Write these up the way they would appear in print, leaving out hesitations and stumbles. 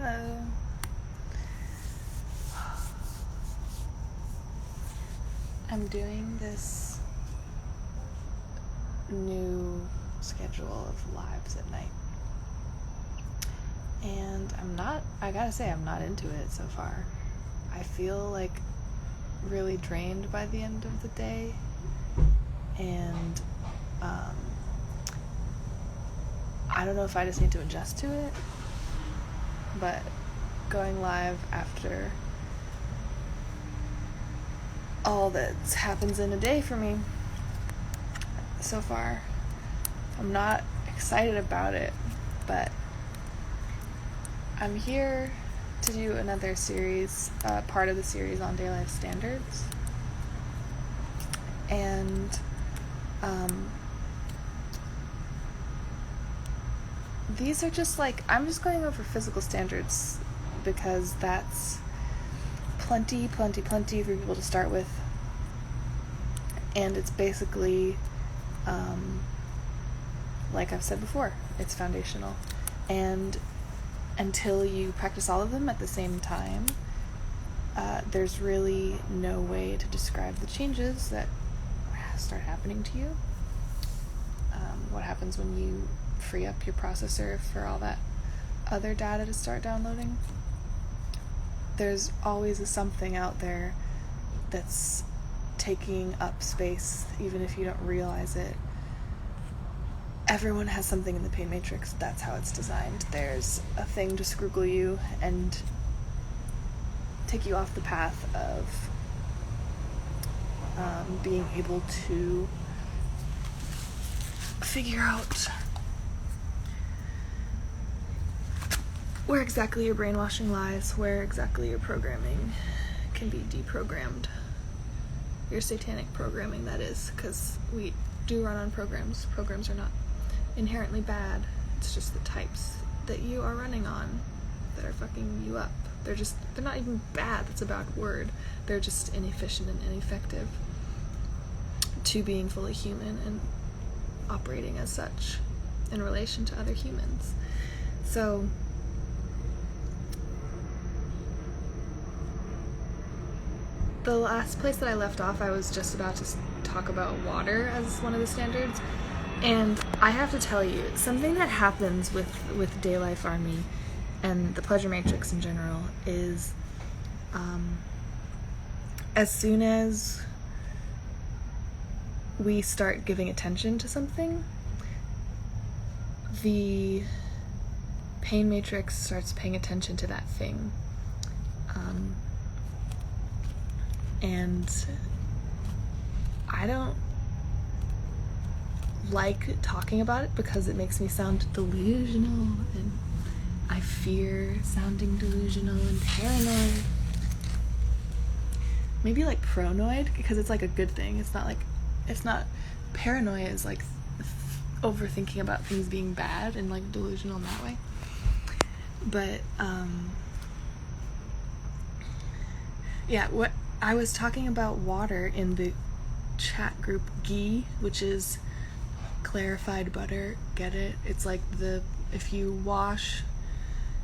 Hello. I'm doing this new schedule of lives at night. And I gotta say, I'm not into it so far. I feel like really drained by the end of the day. And I don't know if I just need to adjust to it, but going live after all that happens in a day for me so far, I'm not excited about it, but I'm here to do another series, part of the series on DayLife Standurds, and these are just I'm just going over physical standards because that's plenty for people to start with, and it's basically, like I've said before, it's foundational, and until you practice all of them at the same time, there's really no way to describe the changes that start happening to you. What happens when you free up your processor for all that other data to start downloading. There's always something out there that's taking up space, even if you don't realize it. Everyone has something in the pain matrix. That's how it's designed. There's a thing to squiggle you and take you off the path of being able to figure out where exactly your brainwashing lies, where exactly your programming can be deprogrammed. Your satanic programming, that is, because we do run on programs. Programs are not inherently bad. It's just the types that you are running on that are fucking you up. They're not even bad. That's a bad word. They're just inefficient and ineffective to being fully human and operating as such in relation to other humans. So the last place that I left off, I was just about to talk about water as one of the standards, and I have to tell you, something that happens with DayLife Army and the pleasure matrix in general is as soon as we start giving attention to something, the pain matrix starts paying attention to that thing. And I don't like talking about it because it makes me sound delusional, and I fear sounding delusional and paranoid. Maybe pronoid, because it's a good thing. It's not paranoia is overthinking about things being bad and delusional in that way. But yeah, what I was talking about water in the chat group ghee, which is clarified butter. Get it? It's if you wash,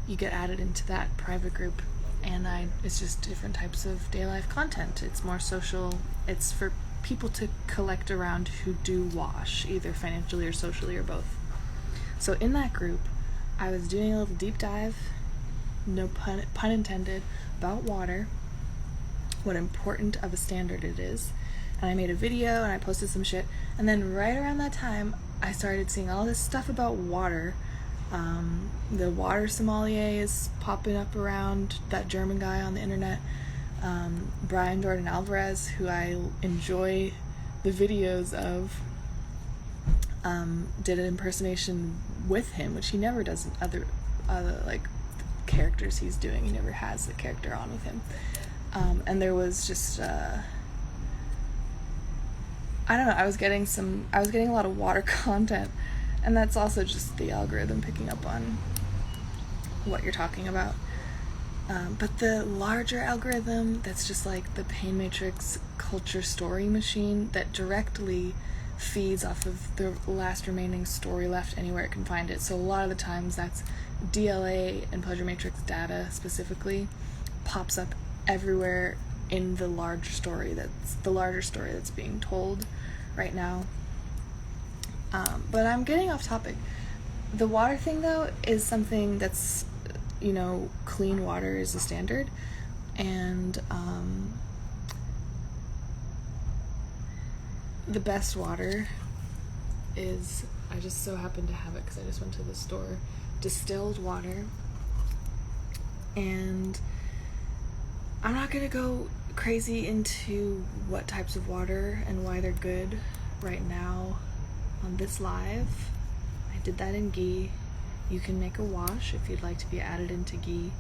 you get added into that private group, and it's just different types of DayLife content. It's more social. It's for people to collect around who do wash, either financially or socially or both. So in that group, I was doing a little deep dive, no pun intended, about water, what important of a standard it is, and I made a video and I posted some shit, and then right around that time I started seeing all this stuff about water. The water sommelier is popping up around, that German guy on the internet, Brian Jordan Alvarez, who I enjoy the videos of, did an impersonation with him, which he never does in other characters he's doing. He never has the character on with him. And there was just, I don't know, I was getting a lot of water content, and that's also just the algorithm picking up on what you're talking about. But the larger algorithm, that's just the pain matrix culture story machine that directly feeds off of the last remaining story left anywhere it can find it. So a lot of the times that's DLA and Pleasure Matrix data specifically pops up everywhere in the larger story that's being told right now. But I'm getting off topic. The water thing, though, is something that's, clean water is a standard, and the best water is, I just so happen to have it because I just went to the store, distilled water. And I'm not going to go crazy into what types of water and why they're good right now on this live. I did that in ghee. You can make a wash if you'd like to be added into ghee.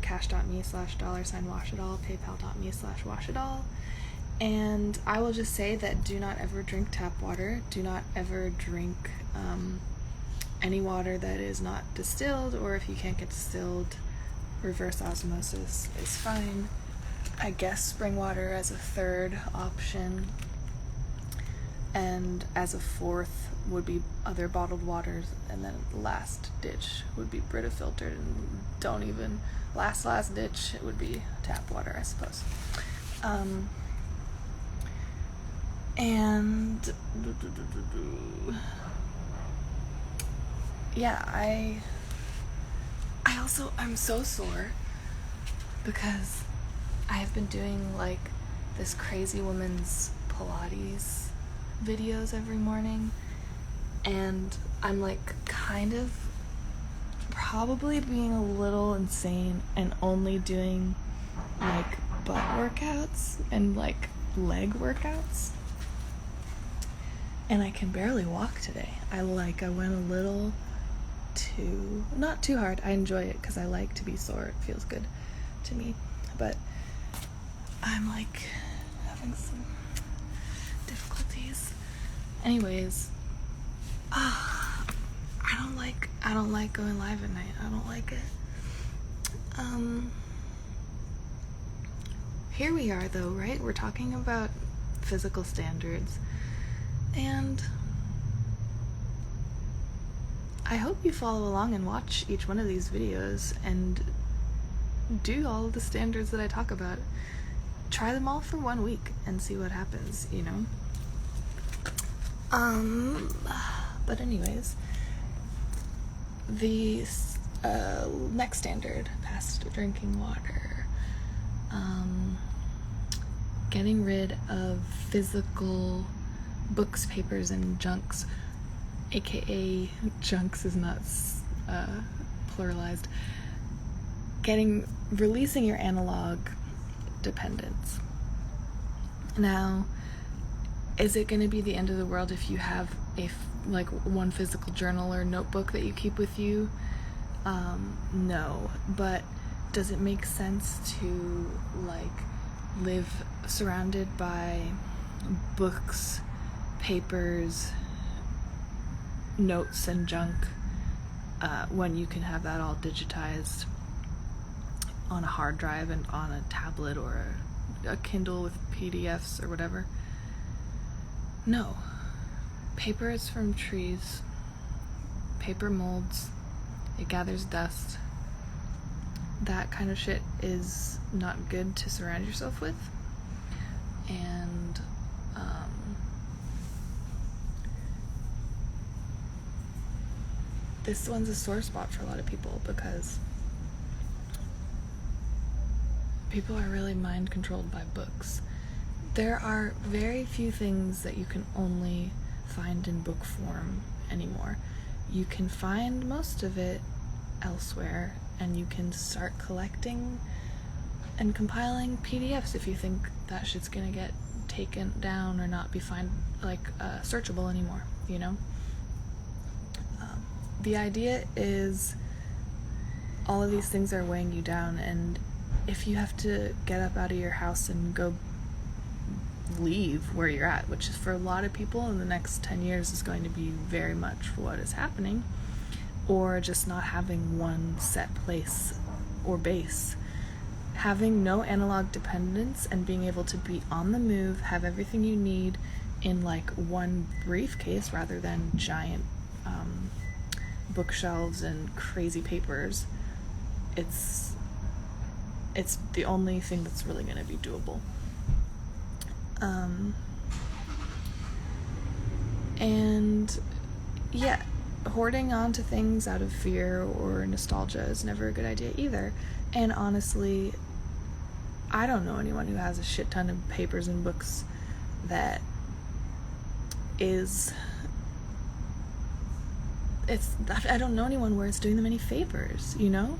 Cash.me/$washitall, paypal.me/washitall. And I will just say that do not ever drink tap water. Do not ever drink any water that is not distilled, or if you can't get distilled, reverse osmosis is fine. I guess spring water as a third option, and as a fourth would be other bottled waters, and then last ditch would be Brita filtered, and don't even last ditch, it would be tap water, I suppose. And yeah, I'm so sore because I have been doing like this crazy woman's Pilates videos every morning, and I'm like kind of probably being a little insane and only doing like butt workouts and like leg workouts, and I can barely walk today. I went a little not too hard. I enjoy it because I like to be sore. It feels good to me, but I'm like having some difficulties. Anyways, I don't like going live at night. I don't like it. Here we are though, right? We're talking about physical standards, and I hope you follow along and watch each one of these videos and do all of the standards that I talk about. Try them all for 1 week and see what happens, But anyways, the next standard, past drinking water, getting rid of physical books, papers, and junks, aka junks is not pluralized. Releasing your analog dependence. Now, is it going to be the end of the world if you have one physical journal or notebook that you keep with you? No, but does it make sense to live surrounded by books, papers, notes, and junk when you can have that all digitized on a hard drive and on a tablet or a Kindle with PDFs or whatever? No. Paper is from trees. Paper molds. It gathers dust. That kind of shit is not good to surround yourself with. And this one's a sore spot for a lot of people because people are really mind controlled by books. There are very few things that you can only find in book form anymore. You can find most of it elsewhere, and you can start collecting and compiling PDFs if you think that shit's gonna get taken down or not be searchable anymore, The idea is all of these things are weighing you down, and if you have to get up out of your house and go leave where you're at, which is for a lot of people in the next 10 years is going to be very much what is happening, or just not having one set place or base, having no analog dependence and being able to be on the move, have everything you need in like one briefcase rather than giant bookshelves and crazy papers, it's the only thing that's really going to be doable. And yeah, hoarding onto things out of fear or nostalgia is never a good idea either. And honestly, I don't know anyone who has a shit ton of papers and books that is... I don't know anyone where it's doing them any favors, you know?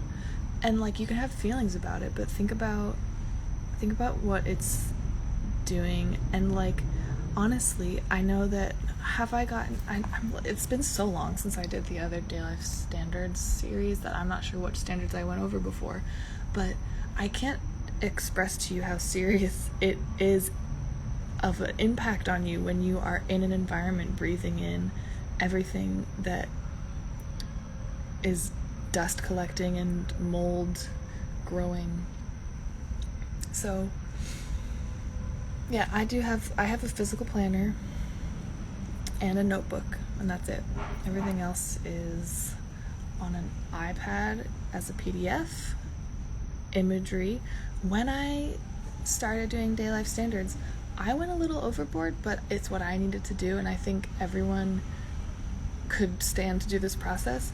And like, you can have feelings about it, but think about what it's doing. And like, honestly, I know that it's been so long since I did the other DayLife Standards series that I'm not sure what standards I went over before, but I can't express to you how serious it is of an impact on you when you are in an environment breathing in everything that is dust collecting and mold growing. So yeah, I have a physical planner and a notebook, and that's it. Everything else is on an iPad as a PDF imagery. When I started doing DayLife Standards, I went a little overboard, but it's what I needed to do, and I think everyone could stand to do this process.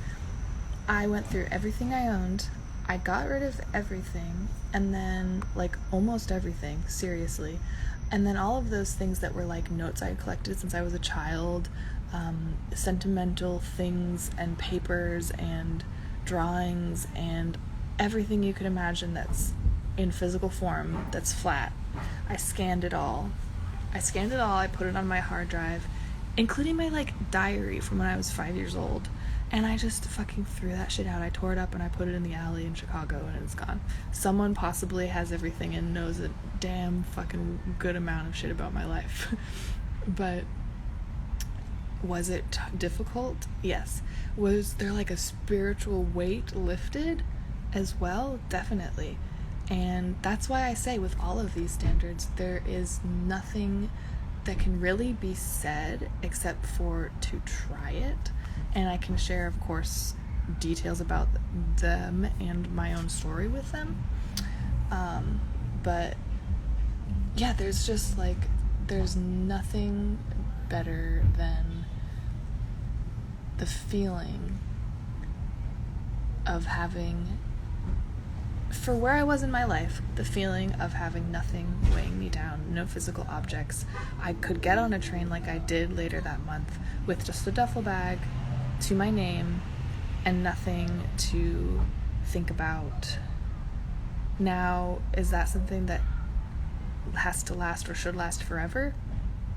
I went through everything I owned, I got rid of everything, and then, like, almost everything, seriously. And then all of those things that were, like, notes I had collected since I was a child, sentimental things and papers and drawings and everything you could imagine that's in physical form, that's flat. I scanned it all. I put it on my hard drive, including my, like, diary from when I was 5 years old. And I just fucking threw that shit out. I tore it up and I put it in the alley in Chicago, and it's gone. Someone possibly has everything and knows a damn fucking good amount of shit about my life. But was it difficult? Yes. Was there like a spiritual weight lifted as well? Definitely. And that's why I say with all of these standards, there is nothing that can really be said except for to try it. And I can share, of course, details about them and my own story with them. But yeah, there's nothing better than the feeling of having, for where I was in my life, the feeling of having nothing weighing me down, no physical objects. I could get on a train like I did later that month with just a duffel bag to my name and nothing to think about. Now, is that something that has to last or should last forever?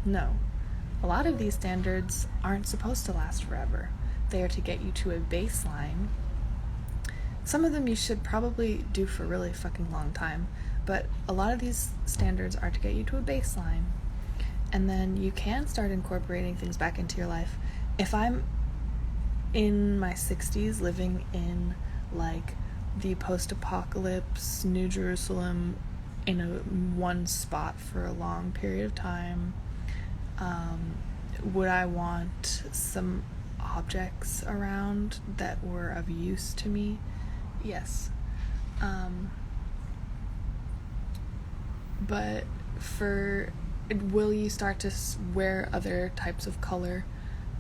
No. A lot of these standards aren't supposed to last forever. They are to get you to a baseline. Some of them you should probably do for a really fucking long time, but a lot of these standards are to get you to a baseline, and then you can start incorporating things back into your life. If I'm in my 60s living in like the post-apocalypse New Jerusalem in one spot for a long period of time, would I want some objects around that were of use to me? Yes. But will you start to wear other types of color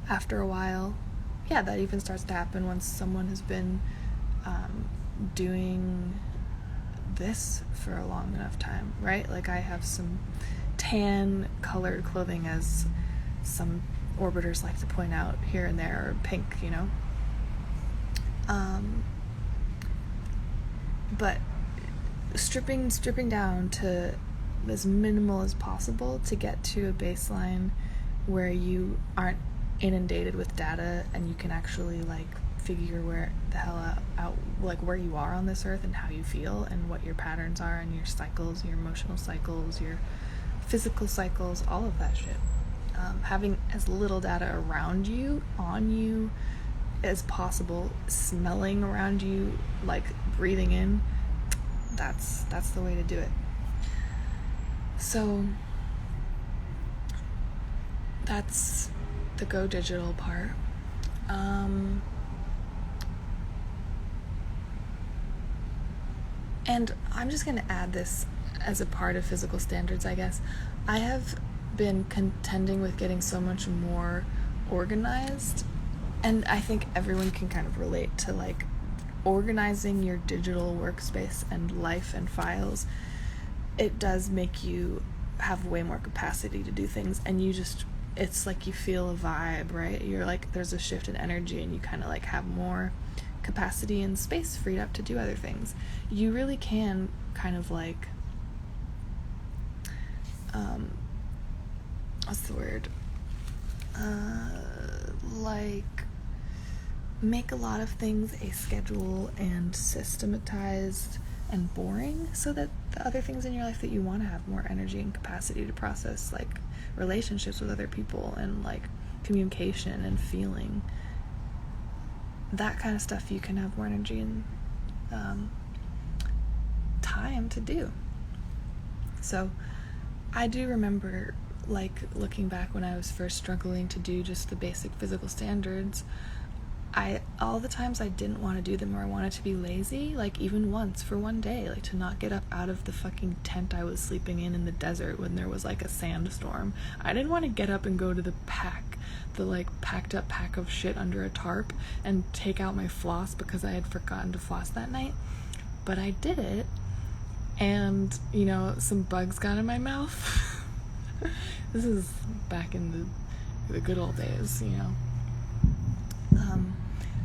after a while? Yeah, that even starts to happen once someone has been doing this for a long enough time, right? Like, I have some tan colored clothing, as some orbiters like to point out here and there, or pink, you know? But stripping down to as minimal as possible to get to a baseline where you aren't inundated with data and you can actually like figure where the hell out like where you are on this earth and how you feel and what your patterns are and your cycles, your emotional cycles, your physical cycles, all of that shit. Having as little data around you, on you as possible, smelling around you, like breathing in, that's the way to do it. So that's the go digital part. And I'm just going to add this as a part of physical standards, I guess. I have been contending with getting so much more organized, and I think everyone can kind of relate to like organizing your digital workspace and life and files. It does make you have way more capacity to do things, and it's like you feel a vibe, right? You're like, there's a shift in energy, and you kind of like have more capacity and space freed up to do other things. You really can kind of like what's the word? Like make a lot of things a schedule and systematized and boring, so that the other things in your life that you want to have more energy and capacity to process, like relationships with other people and like communication and feeling, that kind of stuff, you can have more energy and time to do. So I do remember like looking back when I was first struggling to do just the basic physical standards, all the times I didn't want to do them, or I wanted to be lazy, like even once for one day, like to not get up out of the fucking tent I was sleeping in the desert when there was like a sandstorm. I didn't want to get up and go to the like packed up pack of shit under a tarp and take out my floss because I had forgotten to floss that night. But I did it, and some bugs got in my mouth. This is back in the good old days,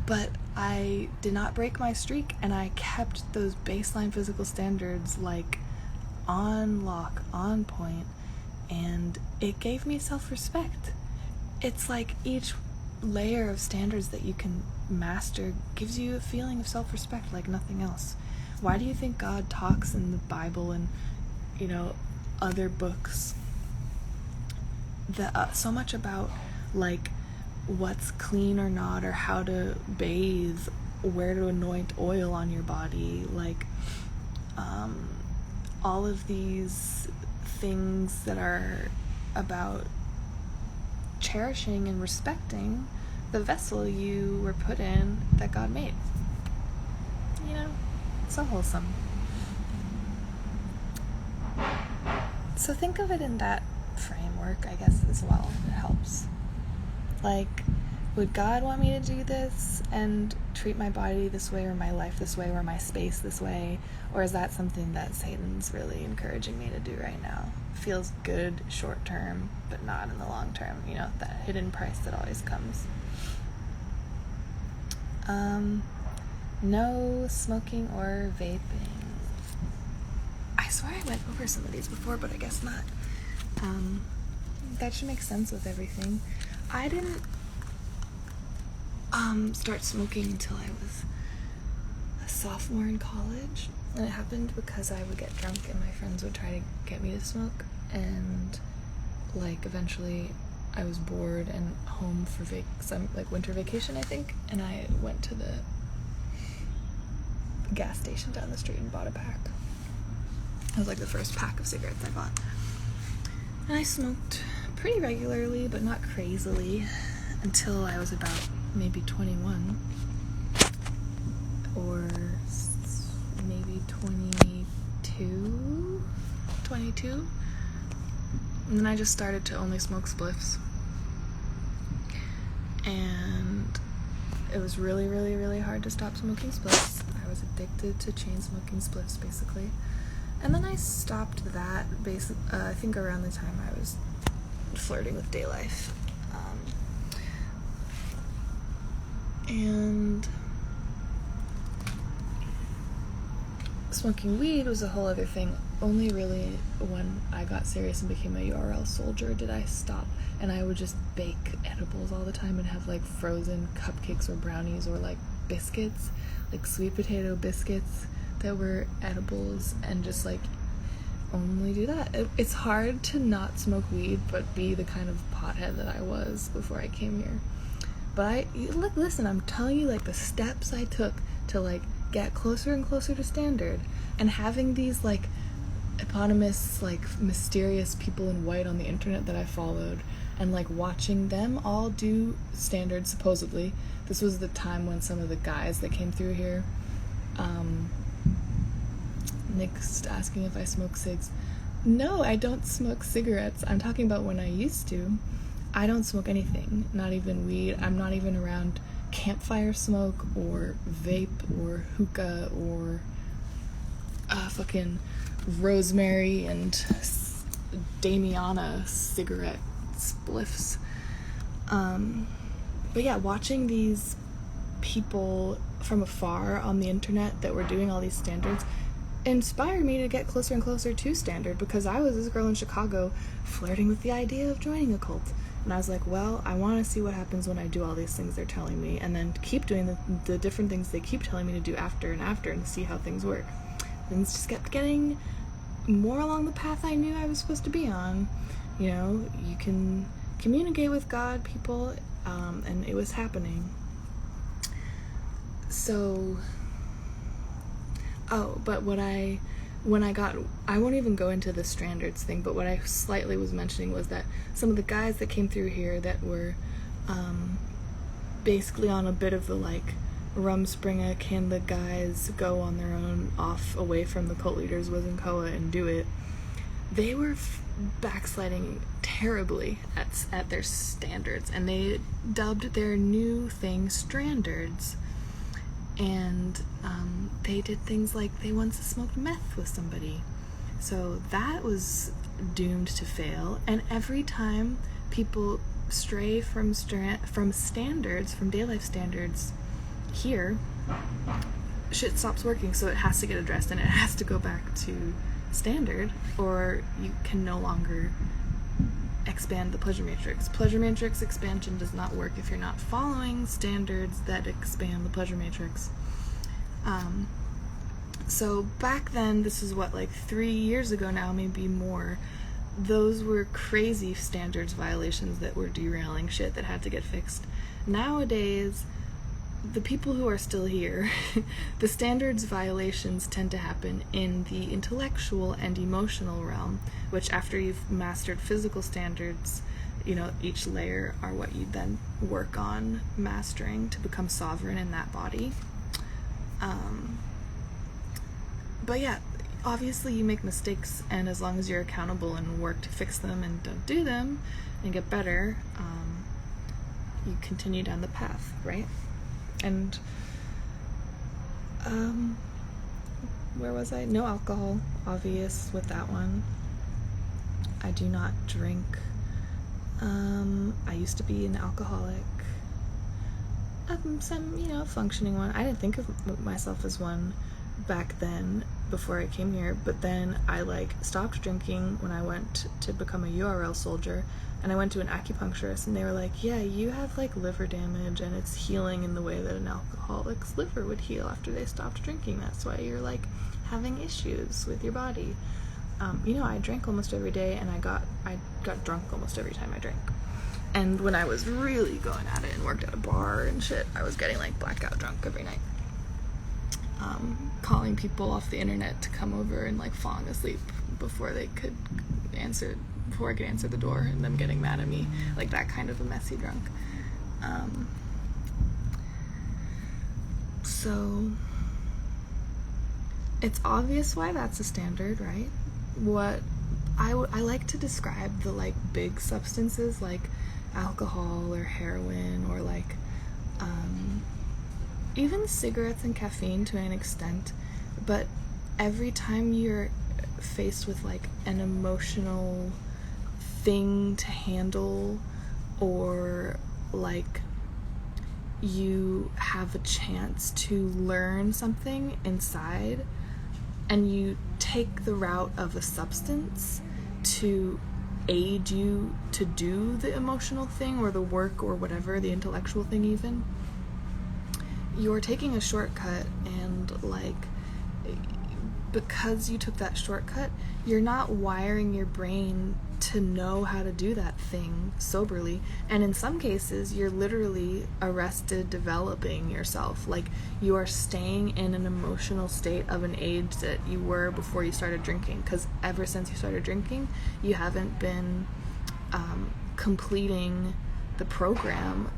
but I did not break my streak, and I kept those baseline physical standards like on lock, on point, and it gave me self-respect. It's like each layer of standards that you can master gives you a feeling of self-respect like nothing else. Why do you think God talks in the Bible and other books so much about like what's clean or not, or how to bathe, where to anoint oil on your body, like all of these things that are about cherishing and respecting the vessel you were put in that God made. So wholesome. So think of it in that framework, I guess, as well. It helps. Like, would God want me to do this and treat my body this way, or my life this way, or my space this way? Or is that something that Satan's really encouraging me to do right now? Feels good short term, but not in the long term. That hidden price that always comes. No smoking or vaping. I swear I went over some of these before, but I guess not. That should make sense with everything. I didn't start smoking until I was a sophomore in college, and it happened because I would get drunk and my friends would try to get me to smoke, and like eventually I was bored and home for some winter vacation, I think, and I went to the gas station down the street and bought a pack. It was like the first pack of cigarettes I bought. And I smoked pretty regularly, but not crazily, until I was about maybe 21, or maybe 22, and then I just started to only smoke spliffs, and it was really, really, really hard to stop smoking spliffs. I was addicted to chain smoking spliffs, basically. And then I stopped that, I think around the time I was flirting with DayLife. And smoking weed was a whole other thing. Only really when I got serious and became a URL soldier did I stop, and I would just bake edibles all the time and have like frozen cupcakes or brownies or like biscuits, like sweet potato biscuits that were edibles, and just like only do that. It's hard to not smoke weed but be the kind of pothead that I was before I came here. But listen, I'm telling you, like, the steps I took to like get closer and closer to standard, and having these like eponymous, like mysterious people in white on the internet that I followed, and like watching them all do standards. Supposedly this was the time when some of the guys that came through here, Nick's asking if I smoke cigs. No, I don't smoke cigarettes. I'm talking about when I used to. I don't smoke anything, not even weed. I'm not even around campfire smoke or vape or hookah or fucking rosemary and Damiana cigarette spliffs. But yeah, watching these people from afar on the internet that were doing all these standards inspired me to get closer and closer to standard, because I was this girl in Chicago flirting with the idea of joining a cult. And I was like, well, I want to see what happens when I do all these things they're telling me, and then keep doing the different things they keep telling me to do after and see how things work. Things just kept getting more along the path I knew I was supposed to be on. You know, you can communicate with God, people, and it was happening. So, but I won't even go into the Standurds thing, but what I slightly was mentioning was that some of the guys that came through here that were basically on a bit of the like Rumspringa, can the guys go on their own off away from the cult leaders was in Koa and do it, they were backsliding terribly at their standards, and they dubbed their new thing Standurds. And they did things like they once smoked meth with somebody, so that was doomed to fail. And every time people stray from standards, from DayLife standards here, shit stops working, so it has to get addressed and it has to go back to standard, or you can no longer expand the pleasure matrix. Pleasure matrix expansion does not work if you're not following standards that expand the pleasure matrix. So back then, this is what, like 3 years ago now, maybe more, those were crazy standards violations that were derailing shit that had to get fixed. Nowadays, the people who are still here, the standards violations tend to happen in the intellectual and emotional realm, which after you've mastered physical standards, you know, each layer are what you then work on mastering to become sovereign in that body. But yeah, obviously you make mistakes, and as long as you're accountable and work to fix them and don't do them and get better, you continue down the path, right? And where was I? No alcohol, obvious with that one. I do not drink. I used to be an alcoholic. Some, you know, functioning one. I didn't think of myself as one back then before I came here, but then I like stopped drinking when I went to become a URL soldier, and I went to an acupuncturist, and they were like, yeah, you have like liver damage, and it's healing in the way that an alcoholic's liver would heal after they stopped drinking. That's why you're like having issues with your body. You know, I drank almost every day, and I got drunk almost every time I drank. And when I was really going at it and worked at a bar and shit, I was getting like blackout drunk every night. Calling people off the internet to come over and like falling asleep before I could answer the door, and them getting mad at me, like that kind of a messy drunk. So it's obvious why that's a standard, right? What I like to describe the like big substances like alcohol or heroin or like even cigarettes and caffeine to an extent, but every time you're faced with like an emotional thing to handle, or like you have a chance to learn something inside, and you take the route of a substance to aid you to do the emotional thing or the work or whatever, the intellectual thing even, you're taking a shortcut and like because you took that shortcut, you're not wiring your brain to know how to do that thing soberly. And in some cases, you're literally arrested developing yourself. Like, you are staying in an emotional state of an age that you were before you started drinking, because ever since you started drinking, you haven't been completing the program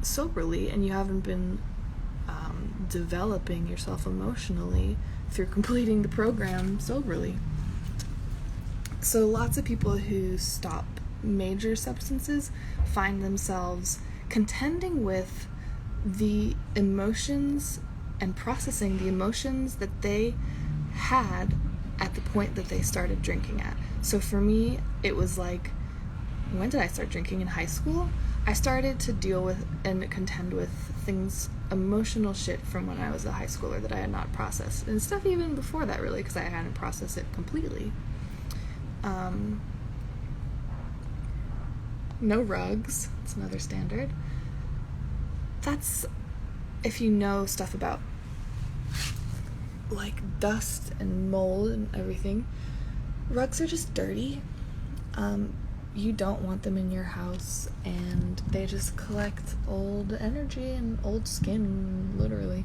soberly, and you haven't been developing yourself emotionally through completing the program soberly. So lots of people who stop major substances find themselves contending with the emotions and processing the emotions that they had at the point that they started drinking at. So for me, it was like, when did I start drinking? In high school? I started to deal with and contend with things, emotional shit from when I was a high schooler that I had not processed. And stuff even before that, really, because I hadn't processed it completely. No rugs. It's another standard. That's, if you know stuff about like dust and mold and everything, rugs are just dirty. You don't want them in your house, and they just collect old energy and old skin, literally.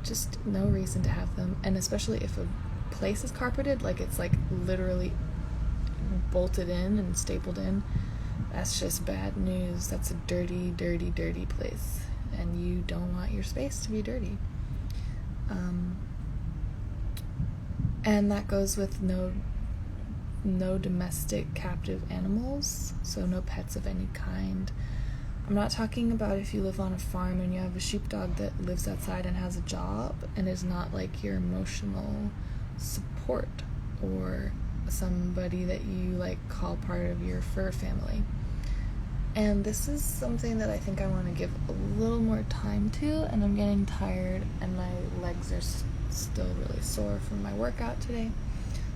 Just no reason to have them. And especially if a place is carpeted, like it's like literally bolted in and stapled in, that's just bad news. That's a dirty, dirty, dirty place, and you don't want your space to be dirty. And that goes with no domestic captive animals, so no pets of any kind. I'm not talking about if you live on a farm and you have a sheepdog that lives outside and has a job and is not like your emotional support or somebody that you like call part of your fur family. And this is something that I think I want to give a little more time to, and I'm getting tired and my legs are still really sore from my workout today.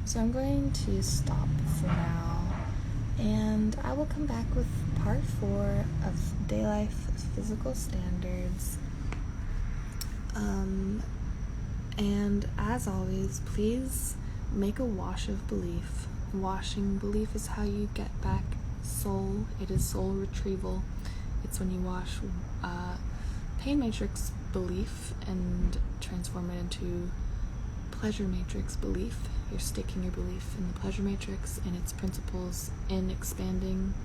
So I'm going to stop for now, and I will come back with part 4 of DayLife Physical Standards. And as always, please make a wash of belief. Washing belief is how you get back soul. It is soul retrieval. It's when you wash pain matrix belief and transform it into pleasure matrix belief. You're sticking your belief in the pleasure matrix and its principles in expanding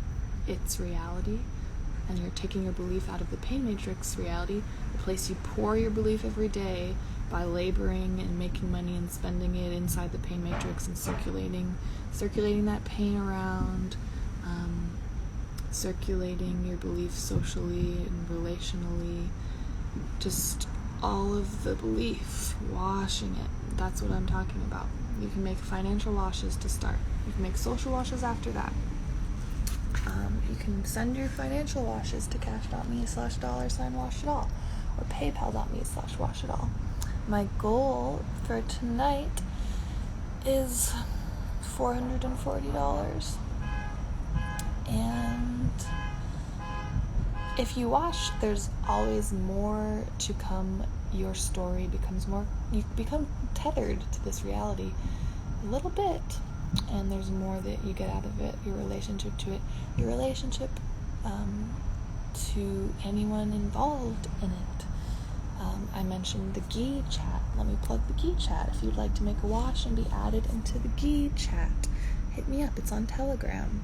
its reality, and you're taking your belief out of the pain matrix reality, the place you pour your belief every day by laboring and making money and spending it inside the pain matrix and circulating that pain around, circulating your belief socially and relationally, just all of the belief, washing it. That's what I'm talking about. You can make financial washes to start. You can make social washes after that. You can send your financial washes to cash.me/$washitall or paypal.me/washitall. My goal for tonight is $440. And if you wash, there's always more to come. Your story becomes more, you become tethered to this reality a little bit, and there's more that you get out of it, your relationship to it, your relationship to anyone involved in it. I mentioned the ghee chat. Let me plug the ghee chat. If you'd like to make a wash and be added into the ghee chat, hit me up. It's on Telegram.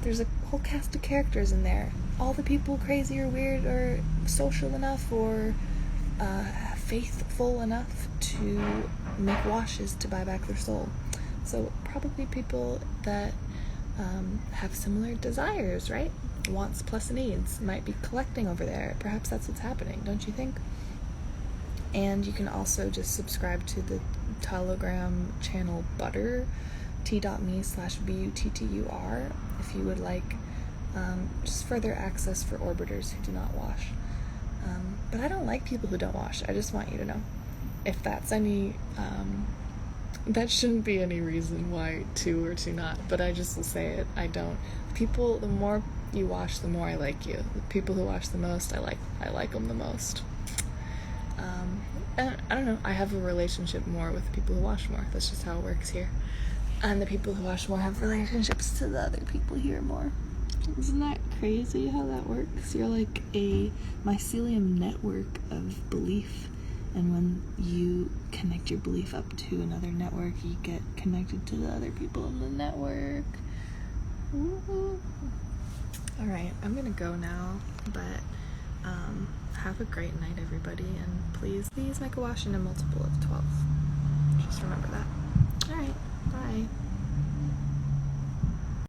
There's a whole cast of characters in there. All the people crazy or weird or social enough or faithful enough to make washes to buy back their soul. So probably people that have similar desires, right? Wants plus needs might be collecting over there. Perhaps that's what's happening, don't you think? And you can also just subscribe to the Telegram channel Butter, t.me/buttur, if you would like just further access for orbiters who do not wash. But I don't like people who don't wash. I just want you to know. If that's any, that shouldn't be any reason why to or to not, but I just will say it. I don't. People, the more you wash, the more I like you. The people who wash the most, I like them the most. I don't know, I have a relationship more with the people who wash more. That's just how it works here. And the people who wash more have relationships to the other people here more. Isn't that crazy how that works? You're like a mycelium network of belief, and when you connect your belief up to another network, you get connected to the other people in the network. Woo-hoo. Alright, I'm gonna go now, but have a great night, everybody, and please make a wash in a multiple of 12. Just remember that.